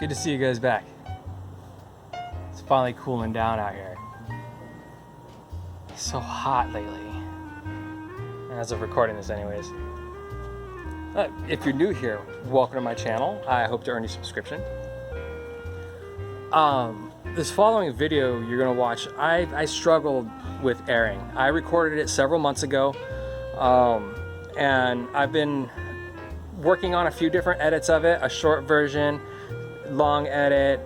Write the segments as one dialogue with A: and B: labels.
A: Good to see you guys back. It's finally cooling down out here. It's so hot lately. As of recording this anyways. If you're new here, welcome to my channel. I hope to earn your subscription. This following video you're gonna watch, I struggled with airing. I recorded it several months ago, and I've been working on a few different edits of it, a short version, long edit,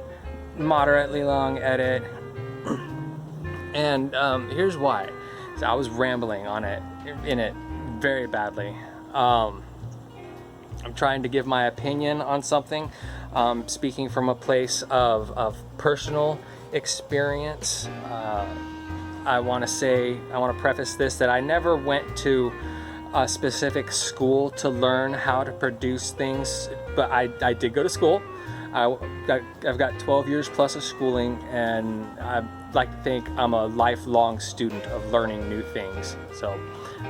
A: moderately long edit, and here's why. So I was rambling on it, in it very badly. I'm trying to give my opinion on something, speaking from a place of personal experience. I want to preface this that I never went to a specific school to learn how to produce things, but I did go to school. I've got 12 years plus of schooling, and I like to think I'm a lifelong student of learning new things. So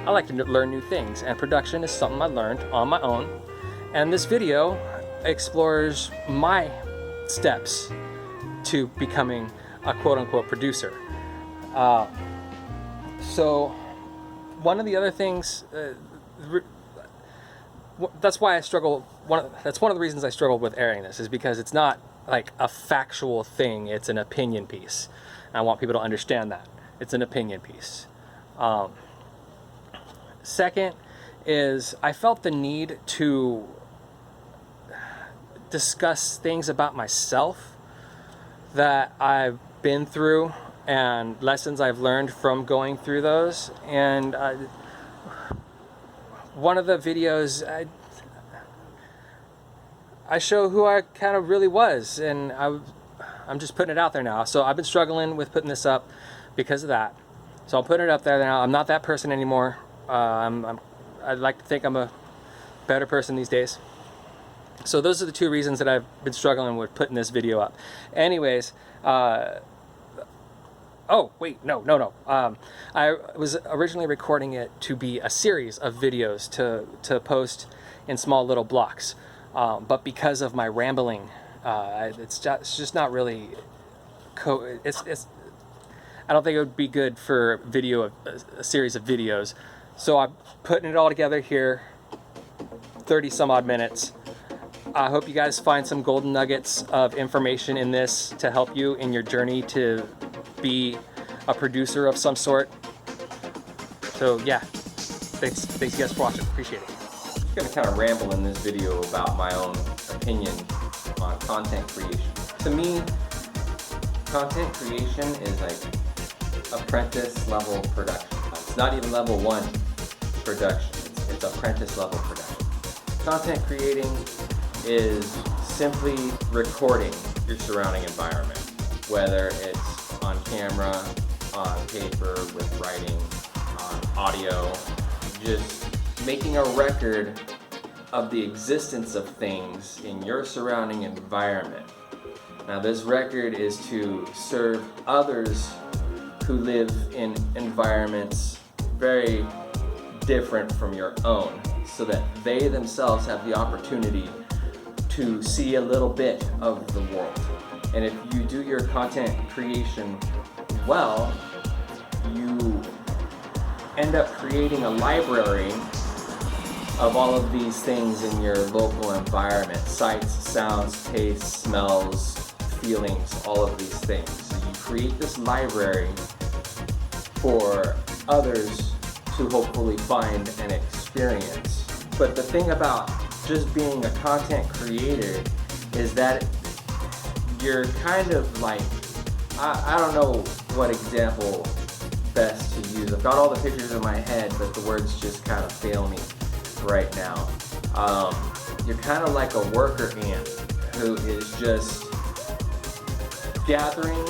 A: I like to learn new things, and production is something I learned on my own. And this video explores my steps to becoming a quote-unquote producer. So one of the other things, that's why I struggle. That's one of the reasons I struggled with airing this, is because it's not like a factual thing. It's an opinion piece. And I want people to understand that it's an opinion piece. Second is I felt the need to discuss things about myself that I've been through and lessons I've learned from going through those. And one of the videos I show who I kind of really was, and I'm just putting it out there now. So I've been struggling with putting this up because of that. So I'm putting it up there now. I'm not that person anymore. I'd like to think I'm a better person these days. So those are the two reasons that I've been struggling with putting this video up. Anyways, oh wait, no. I was originally recording it to be a series of videos to post in small little blocks, but because of my rambling, it's just not really. I don't think it would be good for a series of videos. So I'm putting it all together here, 30 some odd minutes. I hope you guys find some golden nuggets of information in this to help you in your journey to be a producer of some sort. So yeah, thanks you guys for watching, appreciate it. I'm gonna kind of ramble in this video about my own opinion on content creation. To me, content creation is like apprentice level production. It's not even level 1 production, it's apprentice level production. Content creating is simply recording your surrounding environment, whether it's on camera, on paper, with writing, on audio, just making a record of the existence of things in your surrounding environment. Now this record is to serve others who live in environments very different from your own, so that they themselves have the opportunity to see a little bit of the world. And if you do your content creation well, you end up creating a library of all of these things in your local environment: sights, sounds, tastes, smells, feelings, all of these things. So you create this library for others to hopefully find and experience. But the thing about just being a content creator is that you're kind of like, I don't know what example best to use. I've got all the pictures in my head, but the words just kind of fail me right now. You're kind of like a worker ant who is just gathering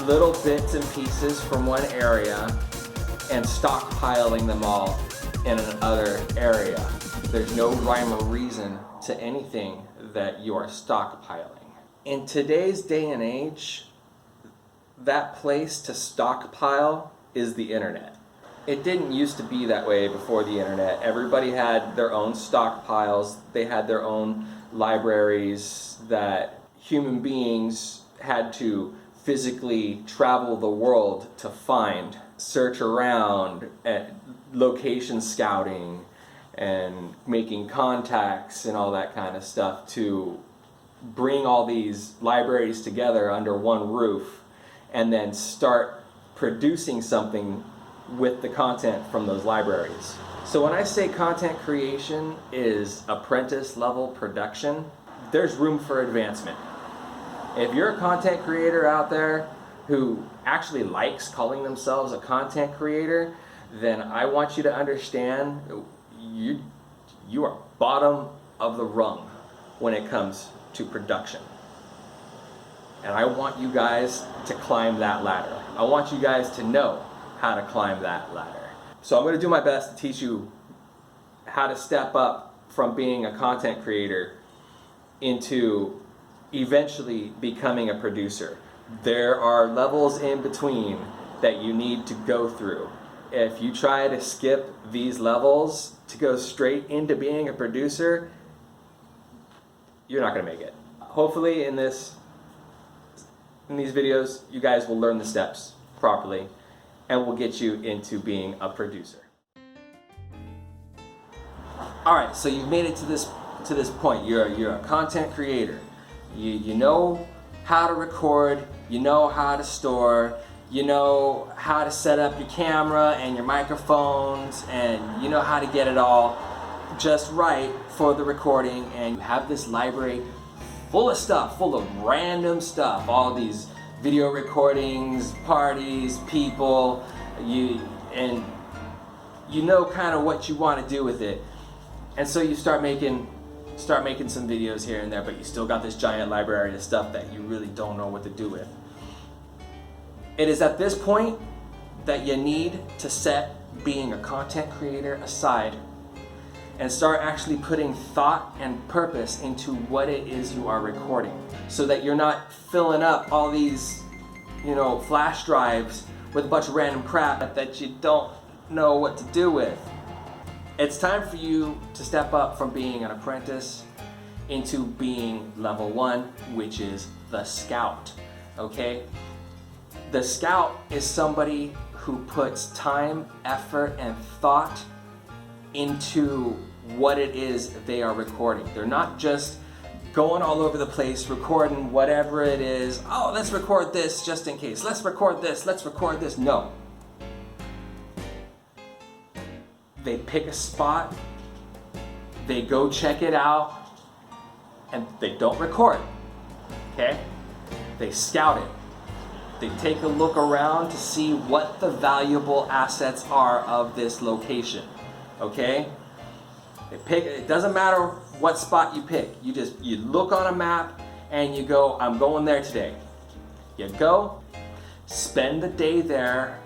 A: little bits and pieces from one area and stockpiling them all in another area. There's no rhyme or reason to anything that you are stockpiling. In today's day and age, that place to stockpile is the internet. It didn't used to be that way before the internet. Everybody had their own stockpiles. They had their own libraries that human beings had to physically travel the world to find, search around, at location scouting and making contacts and all that kind of stuff to bring all these libraries together under one roof and then start producing something with the content from those libraries. So when I say content creation is apprentice level production, there's room for advancement. If you're a content creator out there who actually likes calling themselves a content creator, then I want you to understand you are bottom of the rung when it comes to production. And I want you guys to climb that ladder. I want you guys to know how to climb that ladder. So I'm going to do my best to teach you how to step up from being a content creator into eventually becoming a producer. There are levels in between that you need to go through. If you try to skip these levels to go straight into being a producer, you're not going to make it. Hopefully in these videos, you guys will learn the steps properly and will get you into being a producer. All right, so you've made it to this point. You're a content creator. You know how to record, you know how to store, you know how to set up your camera and your microphones, and you know how to get it all just right for the recording, and you have this library full of stuff, full of random stuff, all these video recordings, parties, people, you know kind of what you want to do with it. And so you start making some videos here and there, but you still got this giant library of stuff that you really don't know what to do with. It is at this point that you need to set being a content creator aside and start actually putting thought and purpose into what it is you are recording, so that you're not filling up all these, flash drives with a bunch of random crap that you don't know what to do with. It's time for you to step up from being an apprentice into being level 1, which is the scout, okay? The scout is somebody who puts time, effort, and thought into what it is they are recording. They're not just going all over the place recording whatever it is. Oh, let's record this just in case. Let's record this. Let's record this. No. They pick a spot, they go check it out, and they don't record, okay? They scout it. They take a look around to see what the valuable assets are of this location, okay? They pick, it doesn't matter what spot you pick. You look on a map and you go, I'm going there today. You go, spend the day there,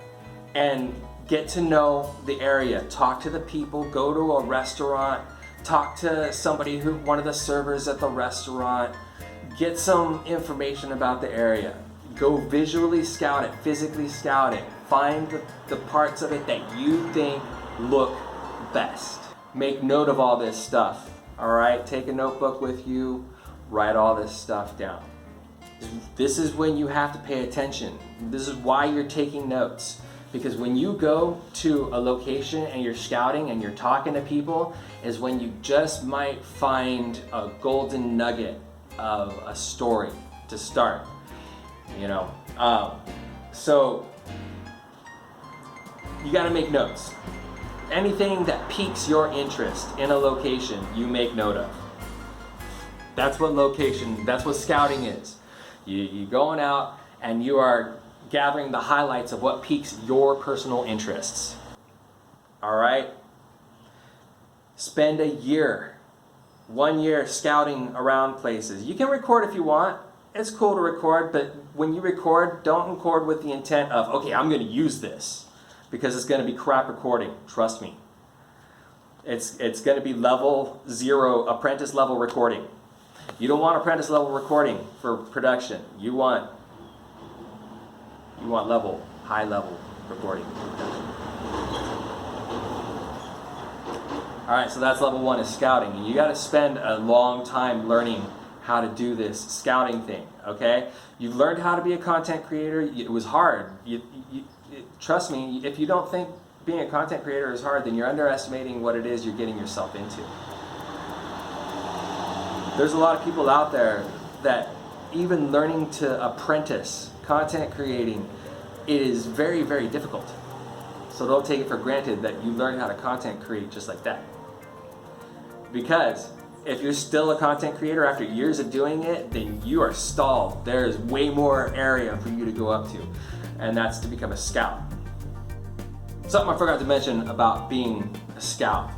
A: and get to know the area, talk to the people, go to a restaurant, talk to somebody one of the servers at the restaurant, get some information about the area. Go visually scout it, physically scout it, find the parts of it that you think look best. Make note of all this stuff, all right? Take a notebook with you, write all this stuff down. This is when you have to pay attention. This is why you're taking notes. Because when you go to a location and you're scouting and you're talking to people is when you just might find a golden nugget of a story to start, So you got to make notes. Anything that piques your interest in a location, you make note of. That's what scouting is. You're going out and you are gathering the highlights of what piques your personal interests. All right? Spend 1 year scouting around places. You can record if you want. It's cool to record, but when you record, don't record with the intent of, okay, I'm going to use this, because it's going to be crap recording. Trust me. It's going to be level 0, apprentice level recording. You don't want apprentice level recording for production. You want high level recording. All right, so that's level 1 is scouting. And you got to spend a long time learning how to do this scouting thing, okay? You've learned how to be a content creator. It was hard. Trust me, if you don't think being a content creator is hard, then you're underestimating what it is you're getting yourself into. There's a lot of people out there that even learning to apprentice content creating, it is very, very difficult. So don't take it for granted that you learn how to content create just like that. Because if you're still a content creator after years of doing it, then you are stalled. There is way more area for you to go up to, and that's to become a scout. Something I forgot to mention about being a scout.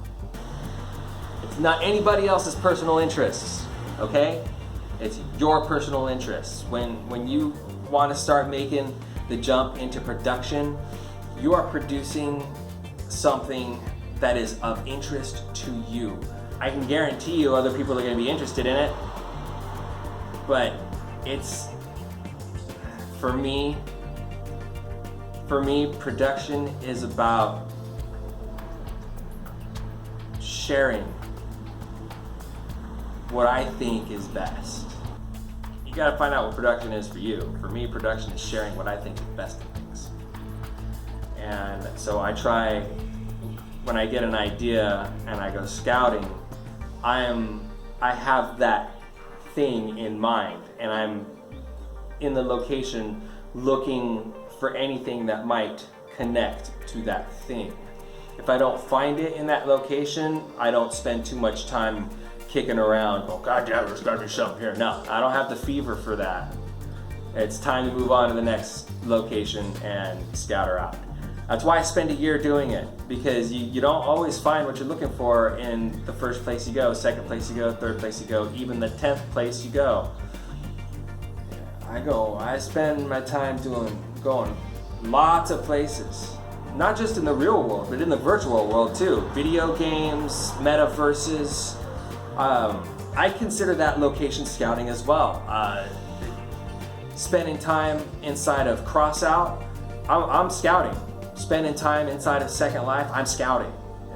A: It's not anybody else's personal interests, okay? It's your personal interests. When you want to start making the jump into production, you are producing something that is of interest to you. I can guarantee you other people are going to be interested in it, but it's, for me, production is about sharing what I think is best. You gotta find out what production is for you. For me, production is sharing what I think is best in things. And so I try, when I get an idea and I go scouting, I have that thing in mind, and I'm in the location looking for anything that might connect to that thing. If I don't find it in that location, I don't spend too much time kicking around, oh god damn, there's gotta be something here. No, I don't have the fever for that. It's time to move on to the next location and scatter out. That's why I spend a year doing it, because you don't always find what you're looking for in the first place you go, second place you go, third place you go, even the 10th place you go. I spend my time going lots of places, not just in the real world, but in the virtual world too. Video games, metaverses. I consider that location scouting as well. Spending time inside of Crossout, I'm scouting. Spending time inside of Second Life, I'm scouting.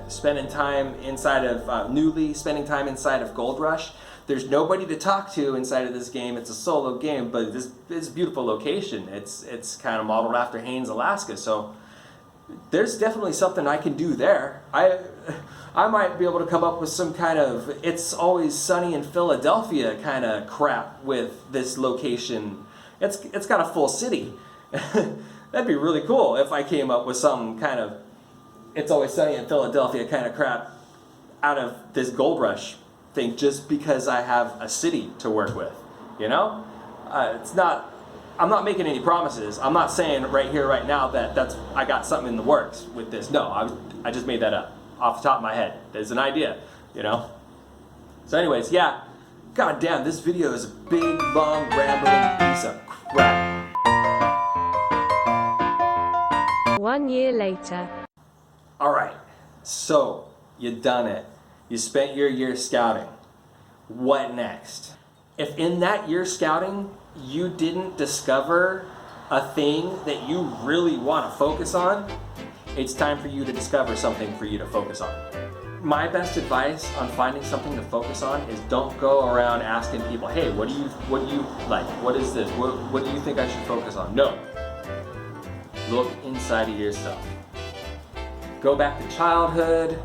A: Spending time inside of Newly, spending time inside of Gold Rush. There's nobody to talk to inside of this game. It's a solo game, but this beautiful location. It's kind of modeled after Haines, Alaska. So there's definitely something I can do there. I might be able to come up with some kind of It's Always Sunny in Philadelphia kind of crap with this location. It's got a full city. That'd be really cool if I came up with some kind of It's Always Sunny in Philadelphia kind of crap out of this Gold Rush thing, just because I have a city to work with, you know? I'm not making any promises. I'm not saying right here, right now that I got something in the works with this. No, I just made that up off the top of my head. There's an idea, you know? So anyways, yeah, god damn, this video is a big, long, rambling piece of crap.
B: 1 year later.
A: All right, so you done it. You spent your year scouting. What next? If in that year scouting, you didn't discover a thing that you really want to focus on, it's time for you to discover something for you to focus on. My best advice on finding something to focus on is don't go around asking people, hey, what do you like? What is this? What do you think I should focus on? No. Look inside of yourself. Go back to childhood.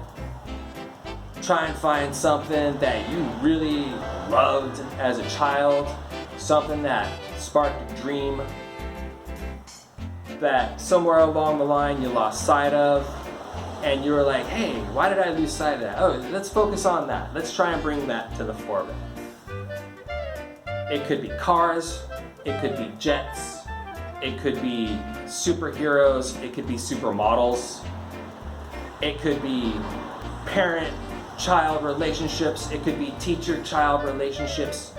A: Try and find something that you really loved as a child. Something that sparked a dream that somewhere along the line you lost sight of, and you were like, hey, why did I lose sight of that? Oh, let's focus on that. Let's try and bring that to the forefront. It could be cars, it could be jets, it could be superheroes, it could be supermodels, it could be parent-child relationships, it could be teacher-child relationships.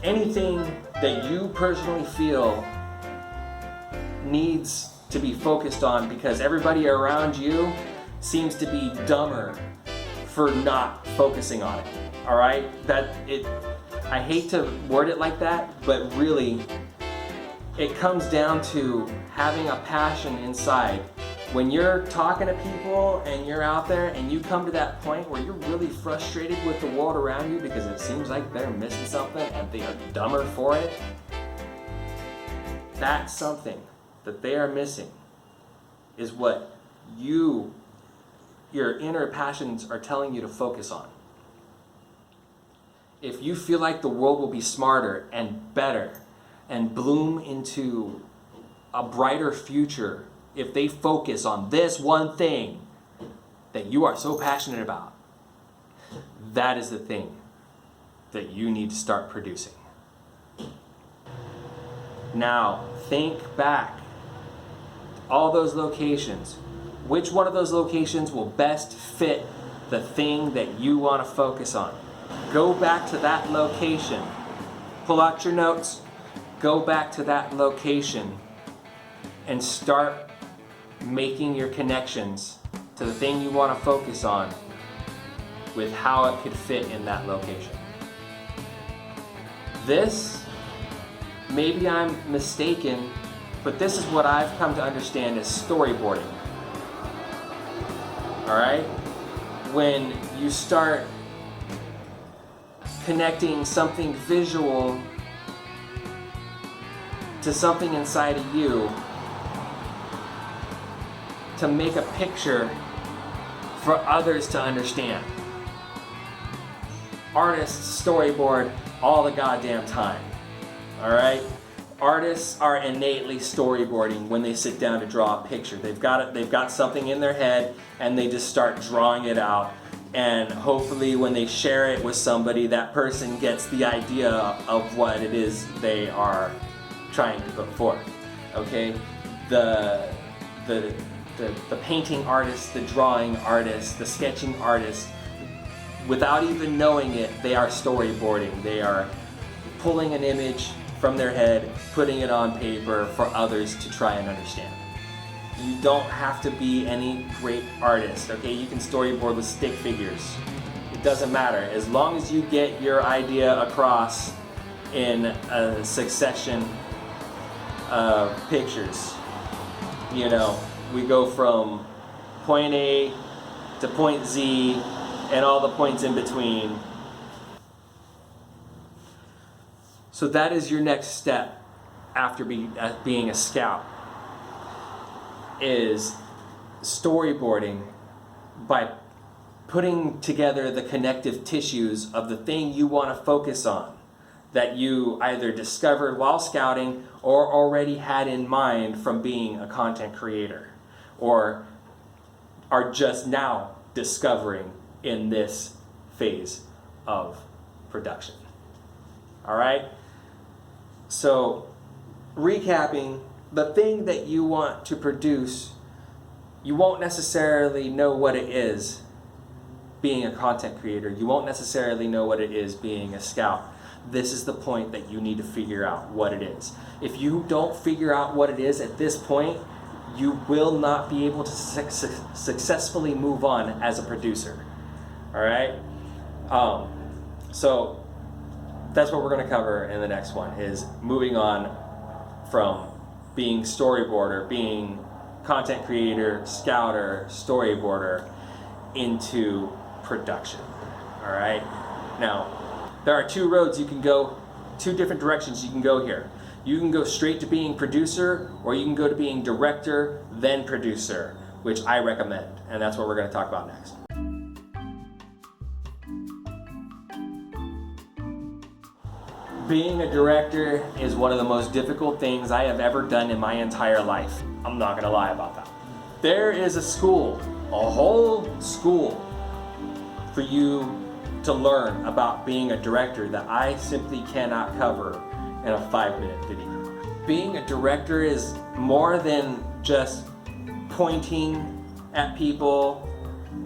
A: Anything that you personally feel needs to be focused on, because everybody around you seems to be dumber for not focusing on it. All right? I hate to word it like that, but really it comes down to having a passion inside When you're talking to people and you're out there and you come to that point where you're really frustrated with the world around you because it seems like they're missing something and they are dumber for it, that something that they are missing is what your inner passions are telling you to focus on. If you feel like the world will be smarter and better and bloom into a brighter future if they focus on this one thing that you are so passionate about, that is the thing that you need to start producing. Now, think back. All those locations. Which one of those locations will best fit the thing that you want to focus on? Go back to that location. Pull out your notes. Go back to that location and start making your connections to the thing you want to focus on with how it could fit in that location. This, maybe I'm mistaken, but this is what I've come to understand as storyboarding. Alright? When you start connecting something visual to something inside of you to make a picture for others to understand. Artists storyboard all the goddamn time. Alright? Artists are innately storyboarding when they sit down to draw a picture. They've got something in their head and they just start drawing it out, and hopefully when they share it with somebody, that person gets the idea of what it is they are trying to put forth. Okay? The painting artist, the drawing artist, the sketching artist, without even knowing it, they are storyboarding. They are pulling an image from their head, putting it on paper for others to try and understand. You don't have to be any great artist, okay? You can storyboard with stick figures. It doesn't matter. As long as you get your idea across in a succession of pictures. You know, we go from point A to point Z and all the points in between. So that is your next step after being a scout, is storyboarding by putting together the connective tissues of the thing you want to focus on that you either discovered while scouting or already had in mind from being a content creator, or are just now discovering in this phase of production. All right? So, recapping, the thing that you want to produce, you won't necessarily know what it is being a content creator. You won't necessarily know what it is being a scout. This is the point that you need to figure out what it is. If you don't figure out what it is at this point, you will not be able to successfully move on as a producer. All right? So that's what we're going to cover in the next one, is moving on from being storyboarder, being content creator, scouter, storyboarder, into production. All right? Now, there are two roads you can go, two different directions you can go here. You can go straight to being producer, or you can go to being director, then producer, which I recommend. And that's what we're going to talk about next. Being a director is one of the most difficult things I have ever done in my entire life. I'm not going to lie about that. There is a school, a whole school, for you to learn about being a director that I simply cannot cover in a 5-minute video. Being a director is more than just pointing at people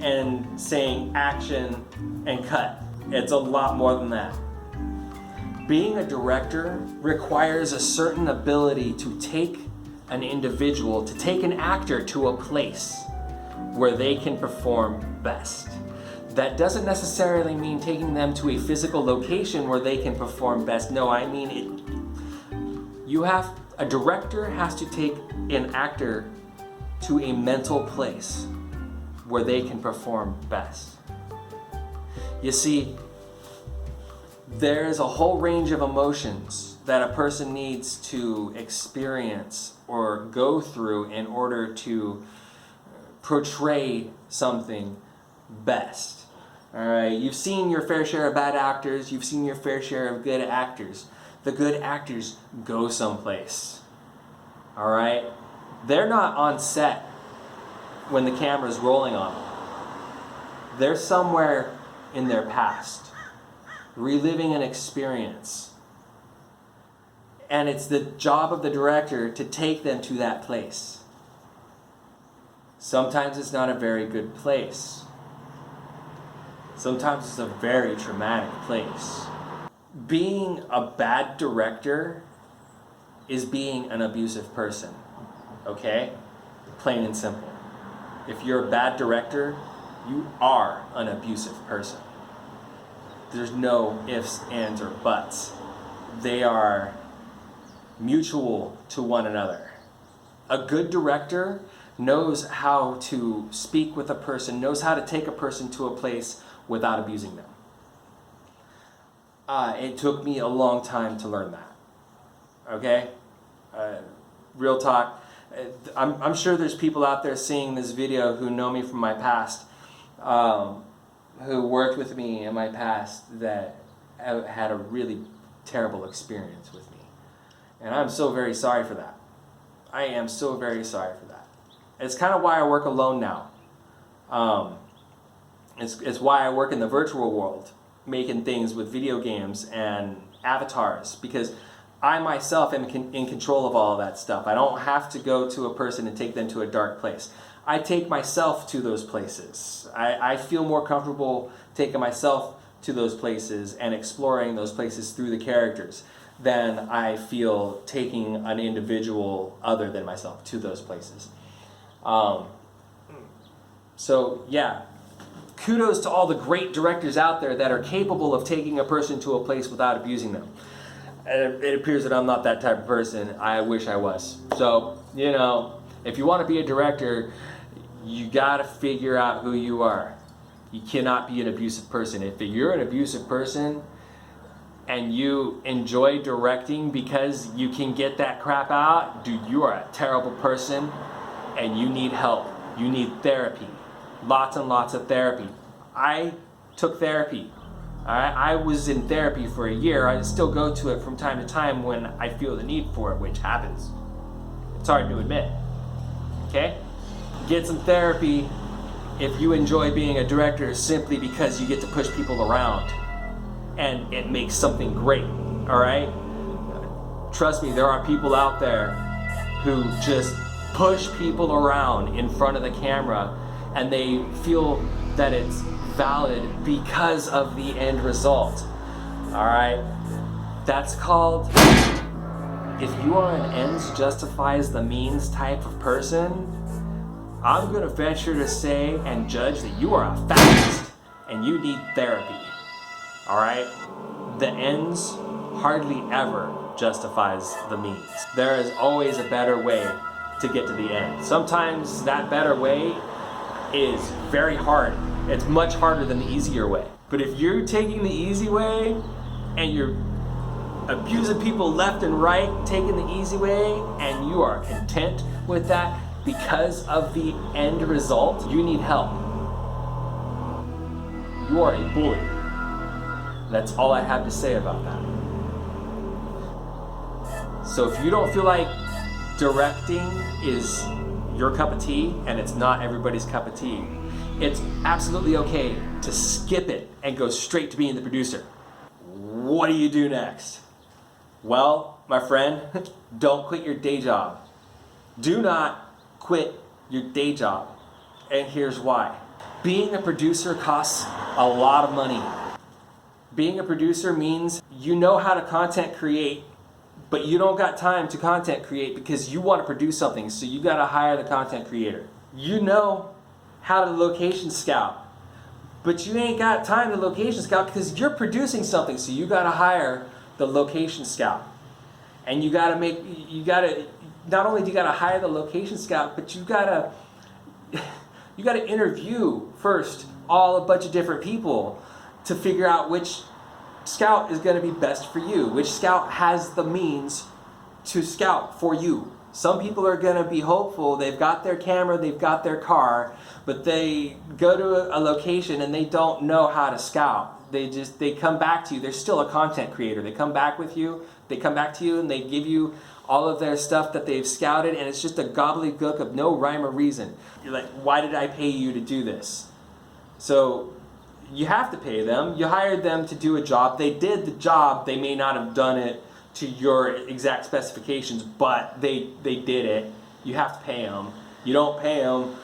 A: and saying action and cut. It's a lot more than that. Being a director requires a certain ability to take an individual, to take an actor to a place where they can perform best. That doesn't necessarily mean taking them to a physical location where they can perform best. No, I mean a director has to take an actor to a mental place where they can perform best. You see, there's a whole range of emotions that a person needs to experience or go through in order to portray something best. All right, you've seen your fair share of bad actors, you've seen your fair share of good actors. The good actors go someplace. All right, they're not on set when the camera's rolling on them. They're somewhere in their past, reliving an experience. And it's the job of the director to take them to that place. Sometimes it's not a very good place. Sometimes it's a very traumatic place. Being a bad director is being an abusive person, okay? Plain and simple. If you're a bad director, you are an abusive person. There's no ifs, ands, or buts. They are mutual to one another. A good director knows how to speak with a person, knows how to take a person to a place without abusing them. It took me a long time to learn that. Okay? Real talk. I'm sure there's people out there seeing this video who know me from my past, who worked with me in my past that had a really terrible experience with me. And I'm so very sorry for that. I am so very sorry for that. It's kind of why I work alone now. It's why I work in the virtual world, making things with video games and avatars, because I myself am in control of all of that stuff. I don't have to go to a person and take them to a dark place. I take myself to those places. I feel more comfortable taking myself to those places and exploring those places through the characters than I feel taking an individual other than myself to those places. So yeah, kudos to all the great directors out there that are capable of taking a person to a place without abusing them. And it appears that I'm not that type of person. I wish I was. So, you know, if you want to be a director, you got to figure out who you are. You cannot be an abusive person. If you're an abusive person and you enjoy directing because you can get that crap out, dude, you are a terrible person and you need help. You need therapy. Lots and lots of therapy. I took therapy. I was in therapy for a year. I still go to it from time to time when I feel the need for it, which happens. It's hard to admit. Okay? Get some therapy if you enjoy being a director simply because you get to push people around and it makes something great. All right? Trust me, there are people out there who just push people around in front of the camera and they feel that it's valid because of the end result. All right? That's called, if you are an ends justifies the means type of person, I'm gonna venture to say and judge that you are a fascist and you need therapy. All right? The ends hardly ever justifies the means. There is always a better way to get to the end. Sometimes that better way is very hard. It's much harder than the easier way. But if you're taking the easy way and you're abusing people left and right, taking the easy way, and you are content with that because of the end result, you need help. You are a bully. That's all I have to say about that. So if you don't feel like directing is your cup of tea, and it's not everybody's cup of tea, it's absolutely okay to skip it and go straight to being the producer. What do you do next? Well, my friend, don't quit your day job. Do not quit your day job. And here's why. Being a producer costs a lot of money. Being a producer means you know how to content create, but you don't got time to content create because you want to produce something, so you got to hire the content creator. You know how to location scout, but you ain't got time to location scout because you're producing something, so you got to hire the location scout. And you got to not only do you gotta hire the location scout, but you gotta interview first a bunch of different people to figure out which scout is gonna be best for you, which scout has the means to scout for you. Some people are gonna be hopeful, they've got their camera, they've got their car, but they go to a location and they don't know how to scout. They come back to you, they're still a content creator. They come back to you and they give you all of their stuff that they've scouted, and it's just a gobbledygook of no rhyme or reason. You're like, why did I pay you to do this? So you have to pay them. You hired them to do a job. They did the job. They may not have done it to your exact specifications, but they did it. You have to pay them. You don't pay them,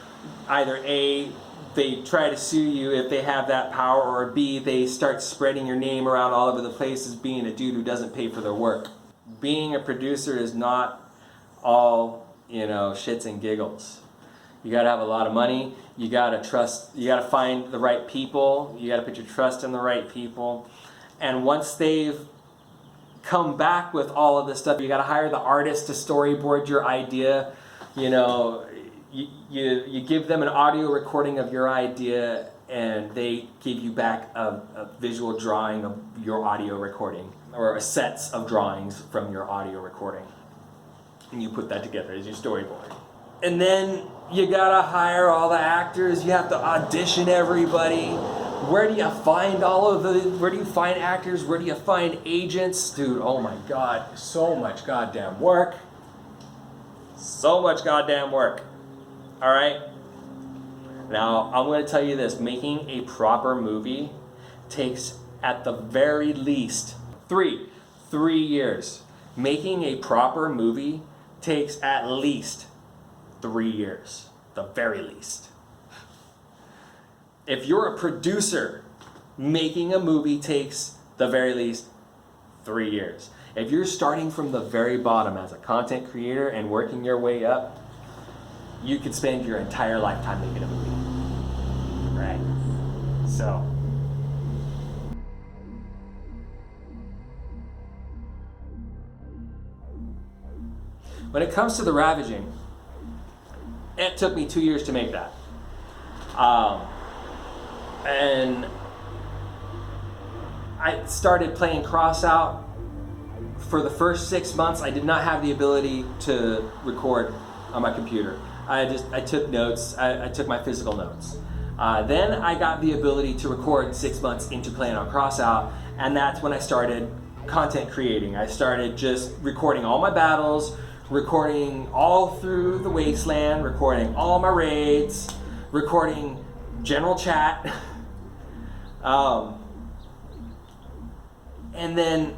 A: either A, they try to sue you if they have that power, or B, they start spreading your name around all over the place as being a dude who doesn't pay for their work. Being a producer is not all, shits and giggles. You gotta have a lot of money. You gotta find the right people. You gotta put your trust in the right people. And once they've come back with all of this stuff, you gotta hire the artist to storyboard your idea. You give them an audio recording of your idea, and they give you back a visual drawing of your audio recording, or a sets of drawings from your audio recording. And you put that together as your storyboard. And then you gotta hire all the actors, you have to audition everybody. Where do you find where do you find actors? Where do you find agents? Dude, oh my God, so much goddamn work. So much goddamn work. All right? Now, I'm going to tell you this. Making a proper movie takes, at the very least, 3 years. Making a proper movie takes at least 3 years. The very least. If you're a producer, making a movie takes, the very least, 3 years. If you're starting from the very bottom as a content creator and working your way up, you could spend your entire lifetime making a movie. Right? So. When it comes to The Ravaging, it took me 2 years to make that. And I started playing Crossout. For the first 6 months, I did not have the ability to record on my computer. I took notes. I took my physical notes. Then I got the ability to record 6 months into playing on Crossout, and that's when I started content creating. I started just recording all my battles, recording all through the wasteland, recording all my raids, recording general chat. And then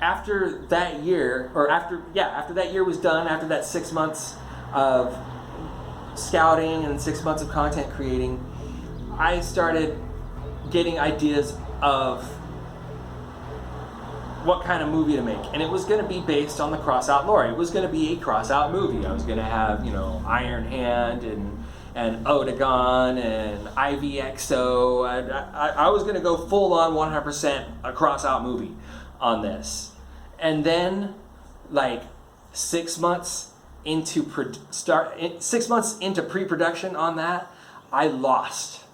A: after that year was done, after that 6 months of scouting and 6 months of content creating, I started getting ideas of what kind of movie to make. And it was going to be based on the Crossout lore. It was going to be a Crossout movie. I was going to have, Iron Hand and Odegon and IVXO. I was going to go full on 100% a Crossout movie on this. And then, 6 months into pre-production on that, I lost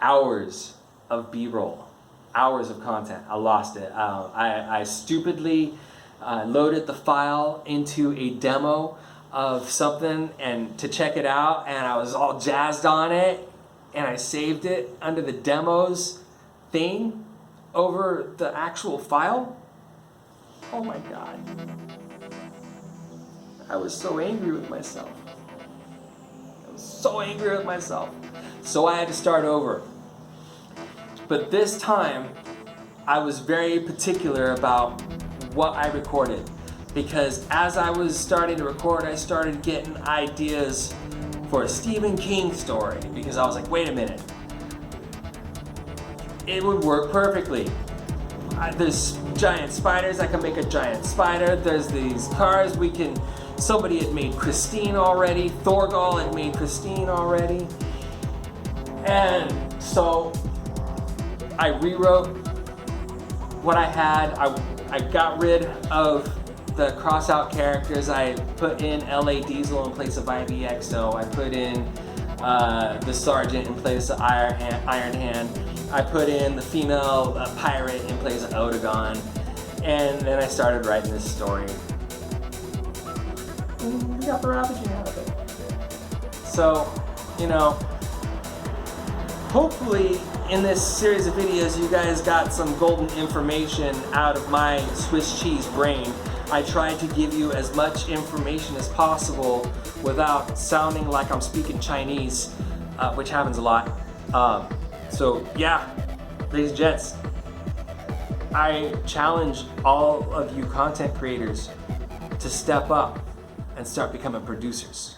A: hours of B-roll, hours of content. I lost it. I stupidly loaded the file into a demo of something and to check it out, and I was all jazzed on it, and I saved it under the demos thing over the actual file. Oh my God. I was so angry with myself. So I had to start over. But this time, I was very particular about what I recorded, because as I was starting to record, I started getting ideas for a Stephen King story, because I was like, wait a minute. It would work perfectly. There's giant spiders, I can make a giant spider. There's these cars, somebody had made Christine already. Thorgal had made Christine already. And so I rewrote what I had. I got rid of the cross-out characters, I put in LA Diesel in place of IBXO. I put in the Sergeant in place of Iron Hand. I put in the female pirate in place of Odegon. And then I started writing this story. And we got the ravaging out of it. So, you know, hopefully in this series of videos you guys got some golden information out of my Swiss cheese brain. I tried to give you as much information as possible without sounding like I'm speaking Chinese, which happens a lot. So yeah, ladies and gents, I challenge all of you content creators to step up and start becoming producers.